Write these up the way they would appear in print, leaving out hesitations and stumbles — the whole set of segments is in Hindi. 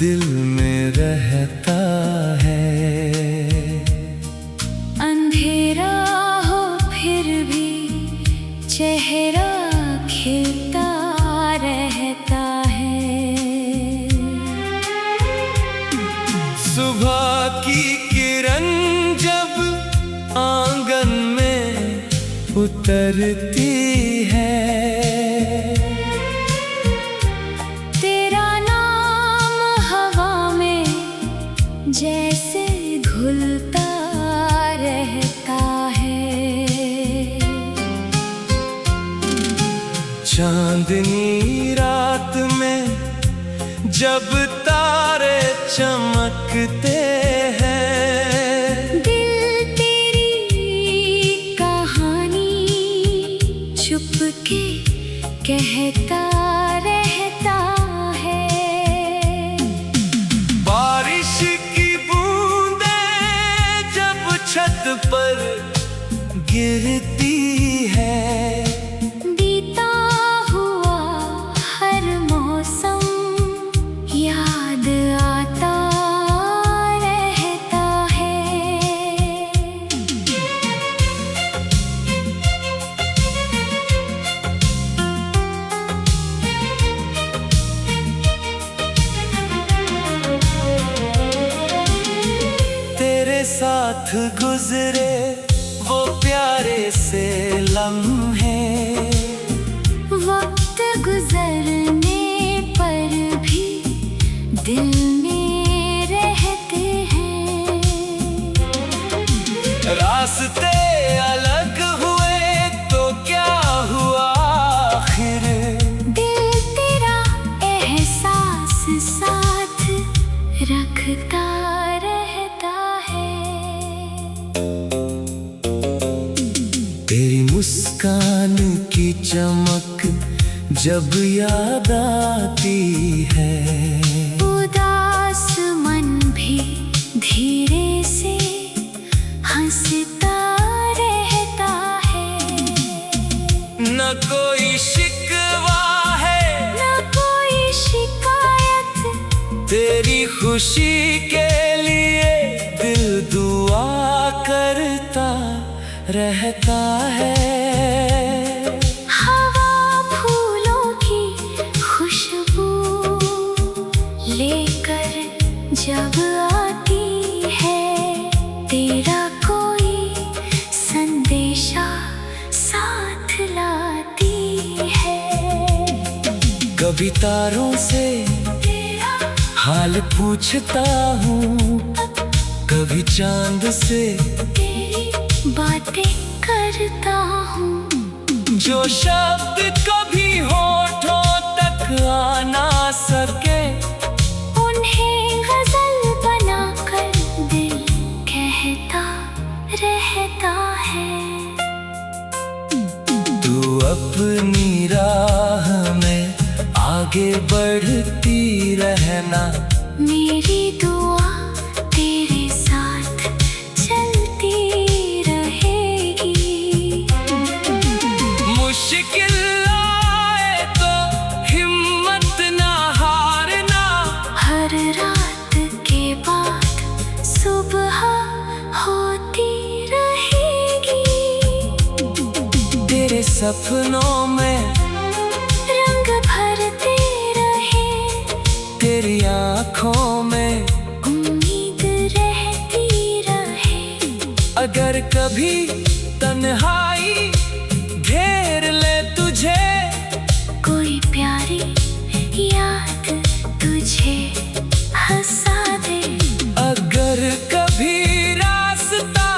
दिल में रहता है। अंधेरा हो फिर भी चेहरा खिलता रहता है। सुबह की किरण जब आंगन में उतरती है, तेरा नाम हवा में जैसे घुलता रहता है। चांदनी रात में जब तारे चमकते हैं, दिल तेरी कहानी चुपके कहता रहता है। बारिश की बूंदें जब छत पर गिरती है, बीता हुआ हर मौसम याद आता रहता है। तेरे साथ गुजरे वो प्यारे से लम्हे, वक्त गुजरने पर भी दिल में रहते हैं। रास्ते अलग हुए तो क्या हुआ आखिर, दिल तेरा एहसास साथ रखता रहता है। तेरी मुस्कान की चमक जब याद आती है, उदास मन भी धीरे से हंसता रहता है। न कोई शिकवा है न कोई शिकायत, तेरी खुशी के लिए दिल दुआ करता रहता है। हवा फूलों की खुशबू लेकर जब आती है, तेरा कोई संदेशा साथ लाती है। कभी तारों से तेरा हाल पूछता हूँ, कभी चांद से तेरी बातें करता हूँ। जो शब्द कभी होठों तक आ ना सके, उन्हें गजल बनाकर दिल कहता रहता है। तू अपनी राह में आगे बढ़ती रहना, मेरी दुआ तेरे साथ चलती रहेगी। मुश्किल आए तो हिम्मत ना हारना, हर रात के बाद सुबह होती रहेगी। तेरे सपनों में रंग भरते रहे, तेरी आँखों में उम्मीद रहती रहे। अगर कभी तन्हाई घेर ले तुझे, कोई प्यारी याद तुझे हंसा दे। अगर कभी रास्ता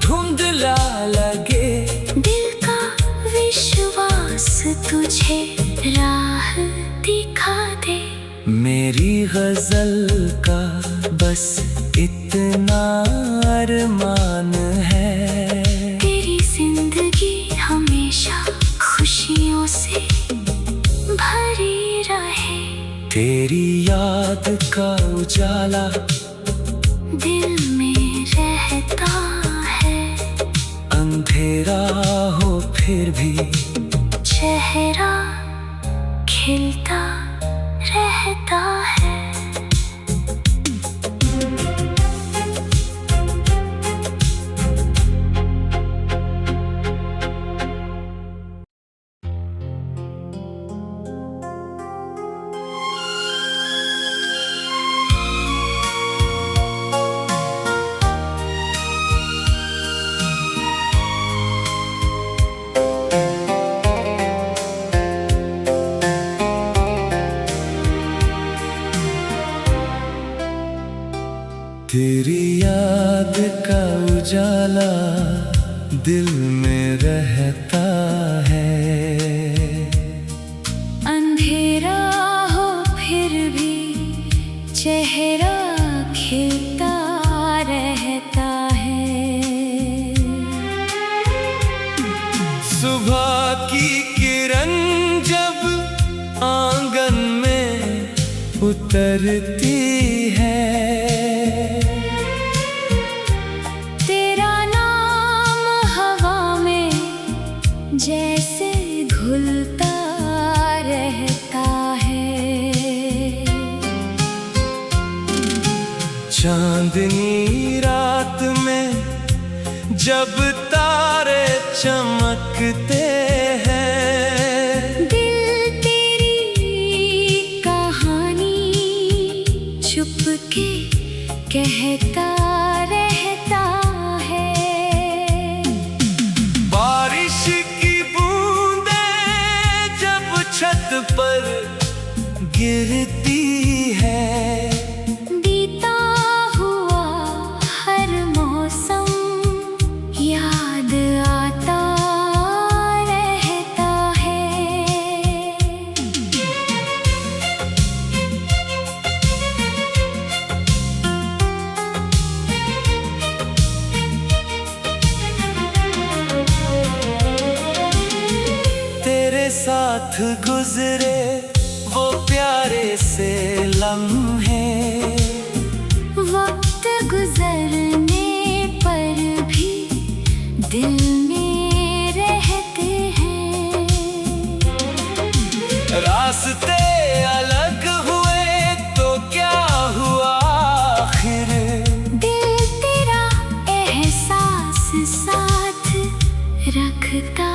धुंधला लगे, दिल का विश्वास तुझे राह दिखा दे। मेरी गजल का बस इतना अरमान है, तेरी जिंदगी हमेशा खुशियों से भरी रहे। तेरी याद का उजाला दिल में रहता है। अंधेरा हो फिर भी चेहरा खिलता रहता है। याद का उजाला दिल में रहता है। अंधेरा हो फिर भी चेहरा खिलता रहता है। सुबह की किरण जब आंगन में उतरती है, तेरा नाम हवा में जैसे घुलता रहता है। चांदनी रात में जब तारे चमकते हैं, दिल तेरी कहानी चुपके कहता रहता है। बारिश की बूंदें जब छत पर गिरती है, बीता हुआ हर मौसम याद आता रहता है। तेरे साथ गुजरे वो प्यारे से लम्हे, वक्त गुजरने पर भी दिल में रहते हैं। रास्ते अलग हुए तो क्या हुआ आखिर, दिल तेरा एहसास साथ रखता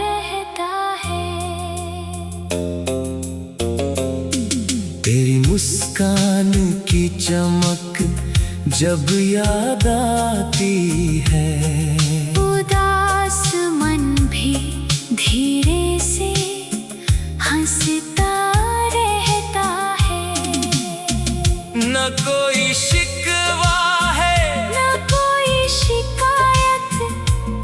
रहता है। तेरी मुस्कान की चमक जब याद आती है, उदास मन भी धीरे से हंसता रहता है। न कोई शिकवा है न कोई शिकायत,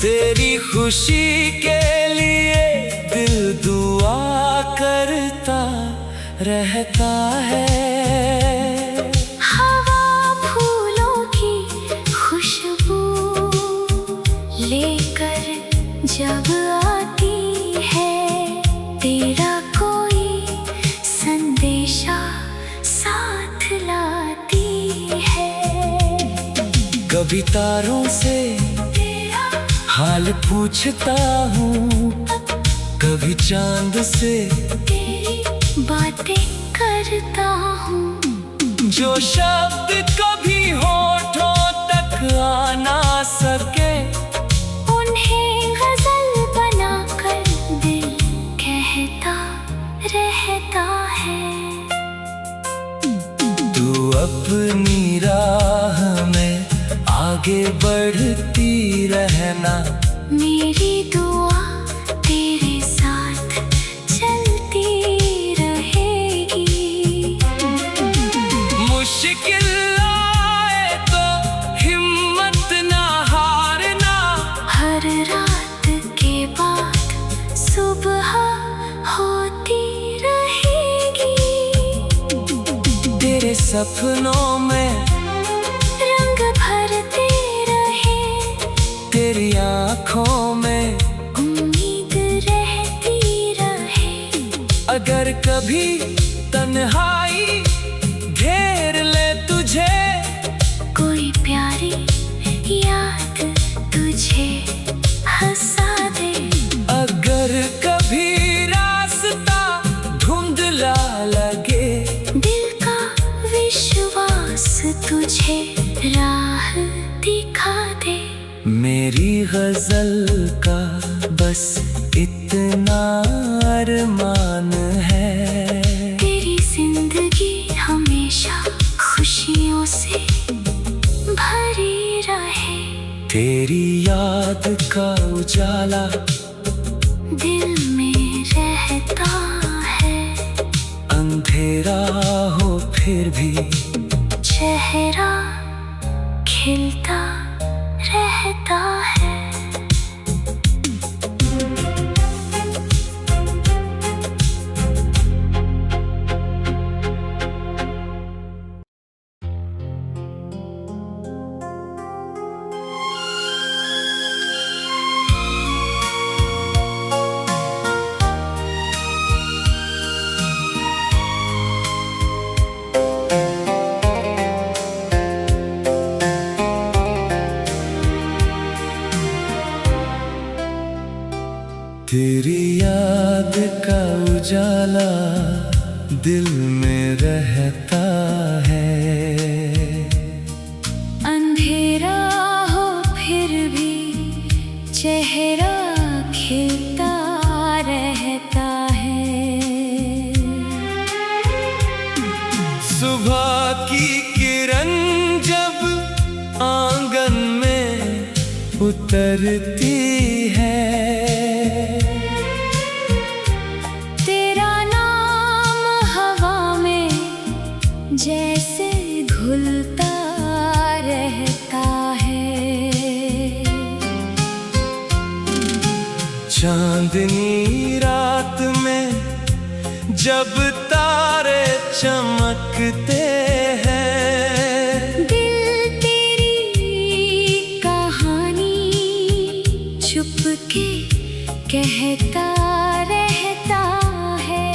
तेरी खुशी के लिए दिल दुआ करता रहता है। हवा फूलों की खुशबू लेकर जब आती है, तेरा कोई संदेशा साथ लाती है। कभी तारों से तेरा हाल पूछता हूँ, कभी चांद से तेरी बातें करता हूँ। जो शब्द कभी होठों तक आ ना सके, उन्हें गजल बनाकर दिल कहता रहता है। तू अपनी राह में आगे बढ़ती रहना, मेरी दुआ तेरे साथ चलती रहेगी। मुश्किल आए तो हिम्मत ना हारना, हर रात के बाद सुबह होती रहेगी। तेरे सपनों में रंग भरते रहे, तेरी आँखों में उम्मीद रहती रहे। अगर कभी तन्हाई घेर ले तुझे, कोई प्यारी याद तुझे हंसा दे। अगर कभी रास्ता धुंधला लगे, दिल का विश्वास तुझे राह दिखा दे। मेरी गजल का बस इतना अरमान है, तेरी जिंदगी हमेशा खुशियों से भरी रहे। तेरी याद का उजाला दिल में रहता है। अंधेरा हो फिर भी चेहरा खिलता रहता है। तेरी याद का उजाला दिल में रहता है। अंधेरा हो फिर भी चेहरा खिलता रहता है। सुबह की किरण जब आंगन में उतरती है, जैसे घुलता रहता है। चांदनी रात में जब तारे चमकते हैं, दिल तेरी कहानी चुपके कहता रहता है।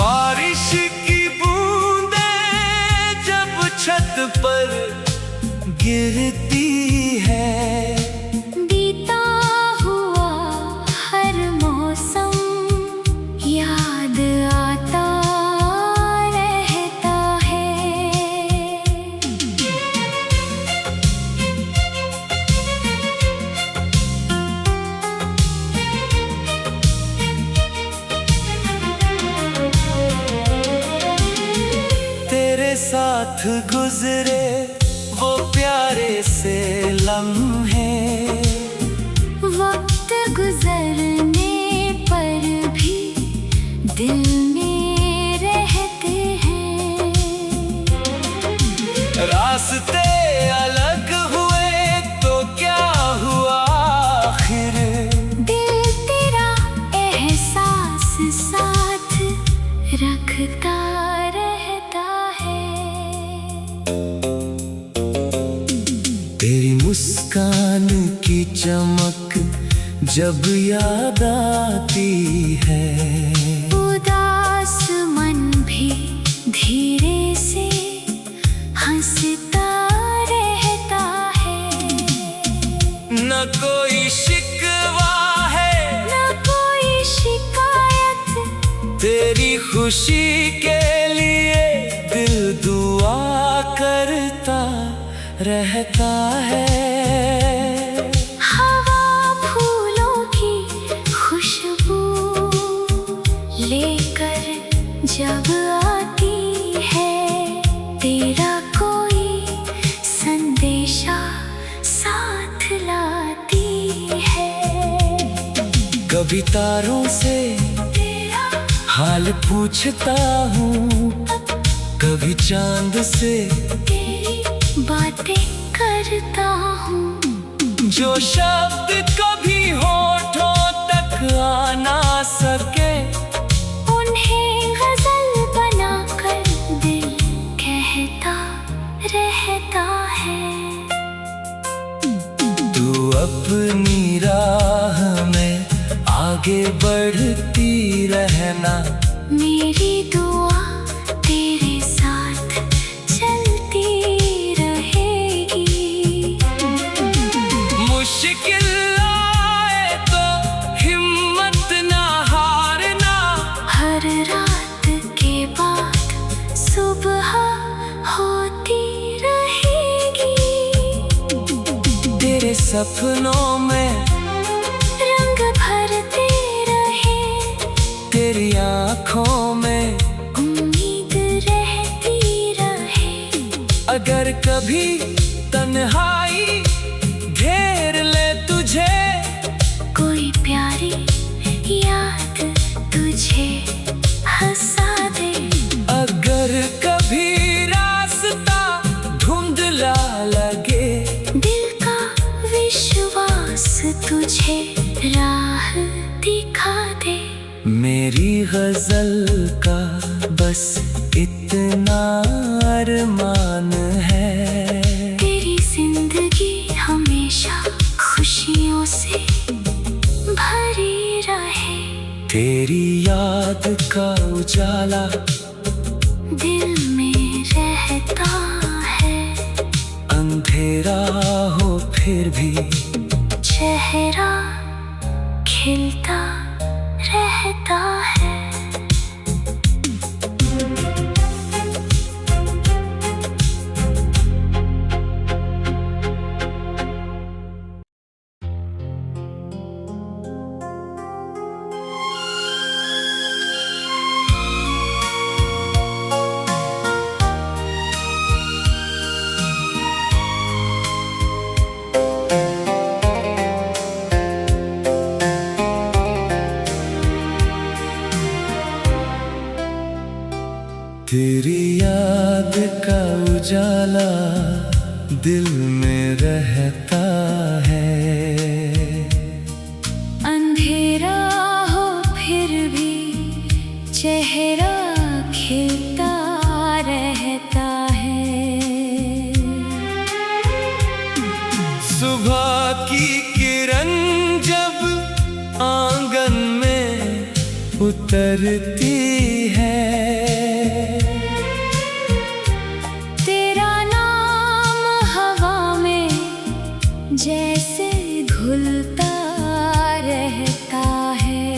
बारिश छत पर गिरती है, बीता हुआ हर मौसम याद आता रहता है। तेरे साथ गुजरे वो प्यारे से लम्हे, वक्त गुजरने पर भी दिल में रहते हैं। रास्ते अलग हुए तो क्या हुआ आखिर, दिल तेरा एहसास साथ रखता रहता है। तेरी मुस्कान की चमक जब याद आती है, उदास मन भी धीरे से हंसता रहता है। न कोई शिकवा है न कोई शिकायत, तेरी खुशी के लिए दिल दुआ करता रहता है। हवा फूलों की खुशबू लेकर जब आती है, तेरा कोई संदेशा साथ लाती है। कभी तारों से तेरा हाल पूछता हूँ, कभी चांद से तेरी बातें करता हूँ। जो शब्द कभी होठों तक आ ना सके, उन्हें गजल बनाकर दिल कहता रहता है। तू अपनी राह में आगे बढ़ती रहना, मेरी दुआ तेरे साथ चलती रहेगी। मुश्किल आए तो हिम्मत ना हारना, हर रात के बाद सुबह होती रहेगी। तेरे सपनों में रंग भरते रहे, तेरी आँखों में उम्मीद रहती रहे। अगर कभी तन्हाई घेर ले तुझे, कोई प्यारी याद तुझे हंसा दे। अगर कभी रास्ता ढूंढ मुझे राह दिखा दे। मेरी गजल का बस इतना अरमान है, तेरी जिंदगी हमेशा खुशियों से भरी रहे। तेरी याद का उजाला दिल में रहता है, अंधेरा हो फिर भी चेहरा खिलता रहता है। तेरी याद का उजाला दिल में रहता है, अंधेरा हो फिर भी चेहरा खिलता रहता है। सुबह की किरण जब आंगन में उतरती है, तेरा नाम हवा में जैसे घुलता रहता है।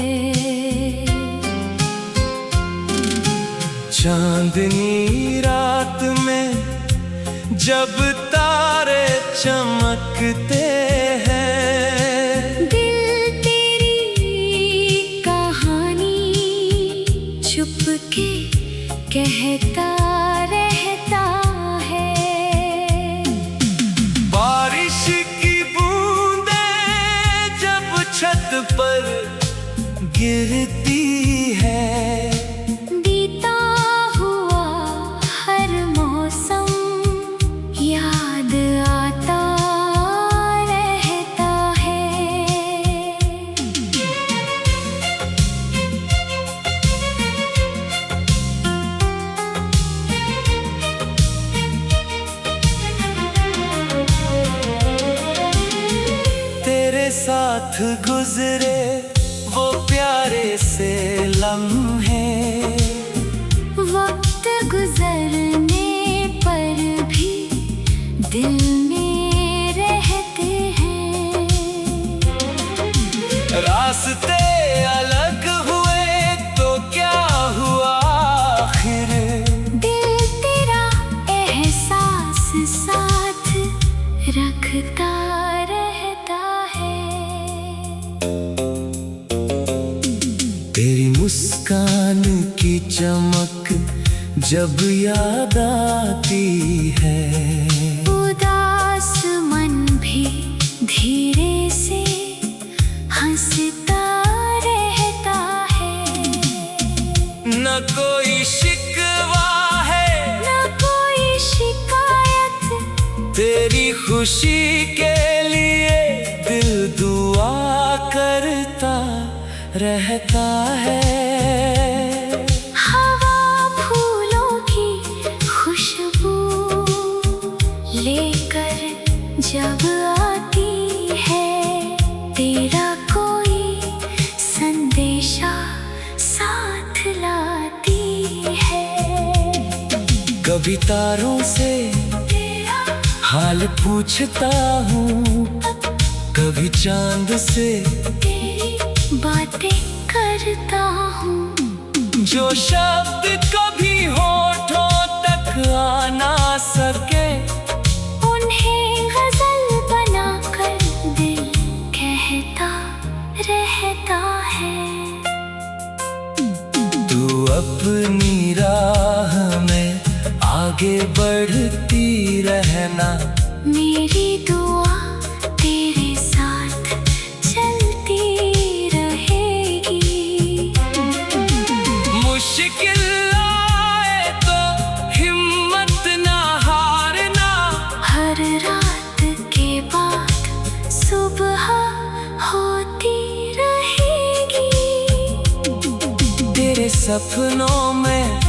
चांदनी रात में जब तारे चमकते हैं, दिल तेरी कहानी चुपके कहता रहता है। बारिश की बूंदें जब छत पर गिरती है, बीता हुआ हर मौसम याद आता रहता है। तेरे साथ गुजरे वो प्यारे से लम्हे, वक्त गुजरने पर भी दिल में रहते हैं। रास्ते अलग हुए तो क्या हुआ आखिर, दिल तेरा एहसास साथ रखता रहता है। तेरी मुस्कान की चमक जब याद आती है, उदास मन भी धीरे से हंसता रहता है। न कोई शिकवा है न कोई शिकायत, तेरी खुशी के लिए दिल दुआ करता रहता है। हवा फूलों की खुशबू लेकर जब आती है, तेरा कोई संदेशा साथ लाती है। कभी तारों से तेरा हाल पूछता हूँ, कभी चांद से तेरी बातें करता हूँ। जो शब्द कभी होठों तक आ ना सके, उन्हें गजल बनाकर दिल कहता रहता है। तू अपनी राह में आगे बढ़ती रहना, मेरी दुआ तेरे साथ चलती रहेगी। मुश्किल आए तो हिम्मत ना हारना, हर रात के बाद सुबह हो सपनों में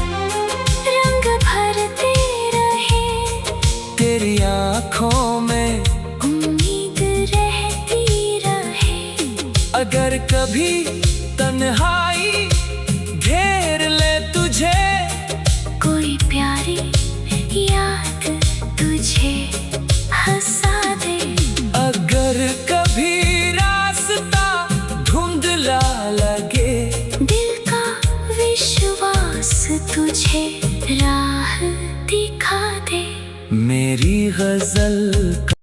रंग भरते रहे, तेरी आँखों में उम्मीद रहती रहे। अगर कभी तन्हाई घेर ले तुझे, कोई प्यारी याद तुझे हंसा दे। अगर कभी रास्ता धुंधला लगे, दिल का विश्वास तुझे राह दिखा दे। मेरी गजल